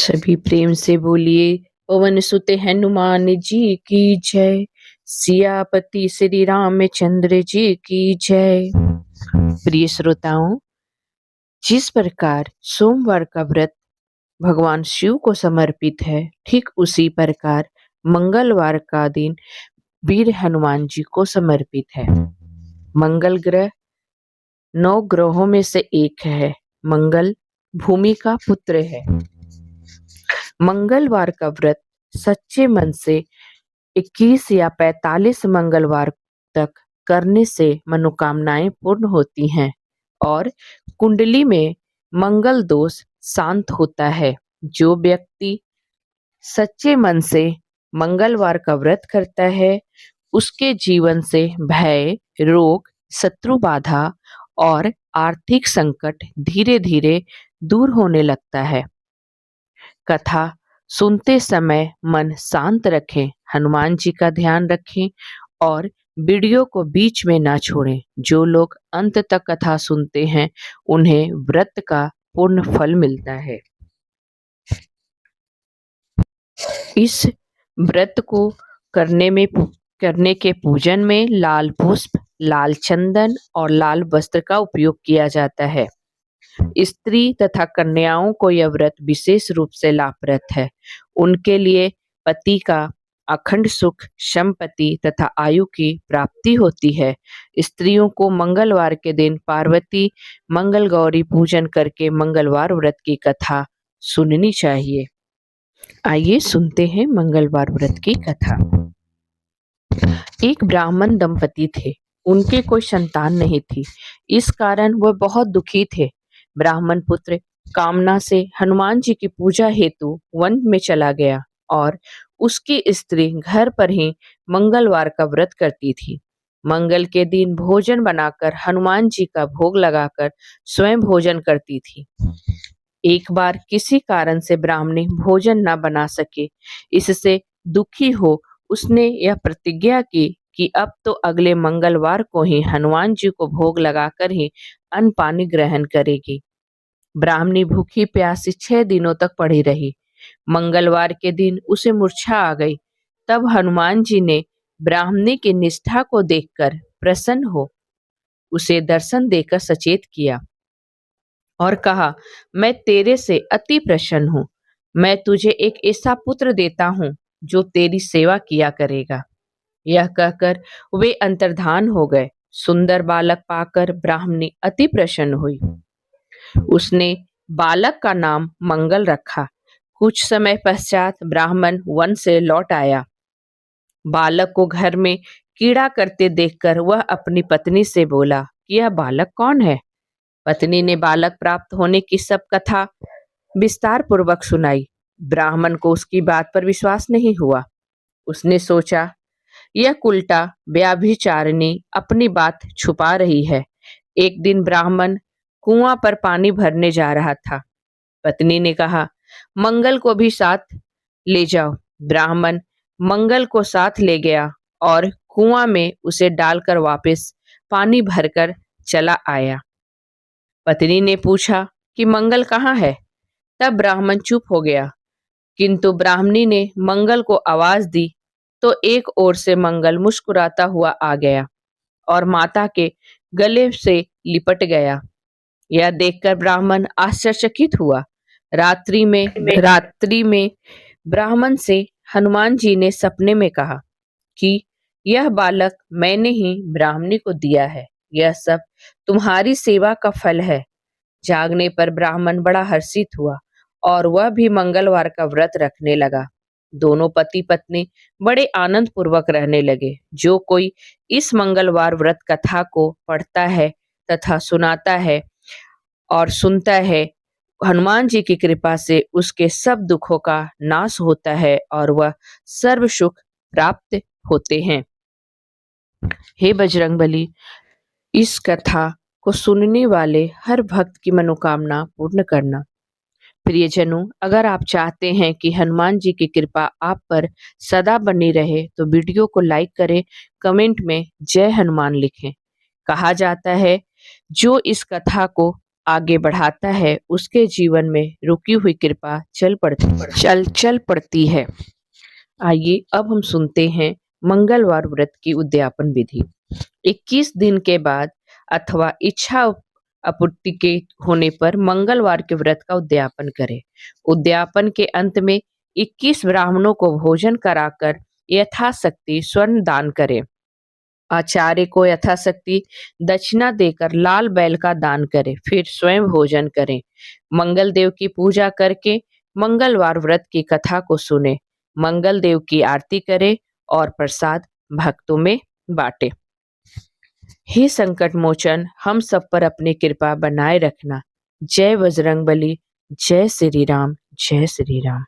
सभी प्रेम से बोलिए पवन सुत हनुमान जी की जय। सियापति श्री रामचंद्र जी की जय। प्रिय श्रोताओं, जिस प्रकार सोमवार का व्रत भगवान शिव को समर्पित है, ठीक उसी प्रकार मंगलवार का दिन वीर हनुमान जी को समर्पित है। मंगल ग्रह 9 ग्रहों में से एक है। मंगल भूमि का पुत्र है। मंगलवार का व्रत सच्चे मन से 21 या 45 मंगलवार तक करने से मनोकामनाएं पूर्ण होती हैं और कुंडली में मंगल दोष शांत होता है। जो व्यक्ति सच्चे मन से मंगलवार का व्रत करता है, उसके जीवन से भय, रोग, शत्रु बाधा और आर्थिक संकट धीरे धीरे दूर होने लगता है। कथा सुनते समय मन शांत रखें, हनुमान जी का ध्यान रखें और वीडियो को बीच में ना छोड़ें। जो लोग अंत तक कथा सुनते हैं, उन्हें व्रत का पूर्ण फल मिलता है। इस व्रत को करने के पूजन में लाल पुष्प, लाल चंदन और लाल वस्त्र का उपयोग किया जाता है। स्त्री तथा कन्याओं को यह व्रत विशेष रूप से लाभप्रद है। उनके लिए पति का अखंड सुख, संपत्ति तथा आयु की प्राप्ति होती है। स्त्रियों को मंगलवार के दिन पार्वती मंगल गौरी पूजन करके मंगलवार व्रत की कथा सुननी चाहिए। आइए सुनते हैं मंगलवार व्रत की कथा। एक ब्राह्मण दंपति थे। उनके कोई संतान नहीं थी। इस कारण वह बहुत दुखी थे। ब्राह्मण पुत्र कामना से हनुमान जी की पूजा हेतु वन में चला गया और उसकी स्त्री घर पर ही मंगलवार का व्रत करती थी। मंगल के दिन भोजन बनाकर हनुमान जी का भोग लगाकर स्वयं भोजन करती थी। एक बार किसी कारण से ब्राह्मणी भोजन न बना सके। इससे दुखी हो उसने यह प्रतिज्ञा की कि अब तो अगले मंगलवार को ही हनुमान जी को भोग लगाकर ही अन्न पानी ग्रहण करेगी। ब्राह्मणी भूखी प्यासी 6 दिनों तक पड़ी रही। मंगलवार के दिन उसे मूर्छा आ गई। तब हनुमान जी ने ब्राह्मणी की निष्ठा को देखकर प्रसन्न हो उसे दर्शन देकर सचेत किया और कहा, मैं तेरे से अति प्रसन्न हूँ। मैं तुझे एक ऐसा पुत्र देता हूँ जो तेरी सेवा किया करेगा। यह कहकर वे अंतर्धान हो गए। सुंदर बालक पाकर ब्राह्मणी अति प्रसन्न हुई। उसने बालक का नाम मंगल रखा। कुछ समय पश्चात ब्राह्मण वन से लौट आया। बालक को घर में कीड़ा करते देखकर वह अपनी पत्नी से बोला कि यह बालक कौन है। पत्नी ने बालक प्राप्त होने की सब कथा विस्तार पूर्वक सुनाई। ब्राह्मण को उसकी बात पर विश्वास नहीं हुआ। उसने सोचा, यह कुलटा व्यभिचारिणी अपनी बात छुपा रही है। एक दिन ब्राह्मण कुआं पर पानी भरने जा रहा था। पत्नी ने कहा, मंगल को भी साथ ले जाओ। ब्राह्मण मंगल को साथ ले गया और कुआं में उसे डालकर वापस पानी भरकर चला आया। पत्नी ने पूछा कि मंगल कहाँ है? तब ब्राह्मण चुप हो गया, किंतु ब्राह्मणी ने मंगल को आवाज दी तो एक ओर से मंगल मुस्कुराता हुआ आ गया और माता के गले से लिपट गया। यह देखकर ब्राह्मण आश्चर्यचकित हुआ। रात्रि में ब्राह्मण से हनुमान जी ने सपने में कहा कि यह बालक मैंने ही ब्राह्मणी को दिया है। यह सब तुम्हारी सेवा का फल है। जागने पर ब्राह्मण बड़ा हर्षित हुआ और वह भी मंगलवार का व्रत रखने लगा। दोनों पति पत्नी बड़े आनंद पूर्वक रहने लगे। जो कोई इस मंगलवार व्रत कथा को पढ़ता है तथा सुनाता है और सुनता है, हनुमान जी की कृपा से उसके सब दुखों का नाश होता है और वह सर्व सुख प्राप्त होते हैं। हे बजरंगबली, इस कथा को सुनने वाले हर भक्त की मनोकामना पूर्ण करना। प्रियजनों, अगर आप चाहते हैं कि हनुमान जी की कृपा आप पर सदा बनी रहे तो वीडियो को लाइक करें, कमेंट में जय हनुमान लिखें। कहा जाता है, जो इस कथा को आगे बढ़ाता है, उसके जीवन में रुकी हुई कृपा चल पड़ती है। आइए अब हम सुनते हैं मंगलवार व्रत की उद्यापन विधि। 21 दिन के बाद अथवा इच्छा आपूर्ति के होने पर मंगलवार के व्रत का उद्यापन करें। उद्यापन के अंत में 21 ब्राह्मणों को भोजन कराकर यथाशक्ति स्वर्ण दान करें। आचार्य को यथाशक्ति दक्षिणा देकर लाल बैल का दान करें, फिर स्वयं भोजन करें। मंगल देव की पूजा करके मंगलवार व्रत की कथा को सुने, मंगल देव की आरती करें और प्रसाद भक्तों में बांटे। हे संकट मोचन, हम सब पर अपनी कृपा बनाए रखना। जय बजरंगबली, जय श्री राम, जय श्री राम।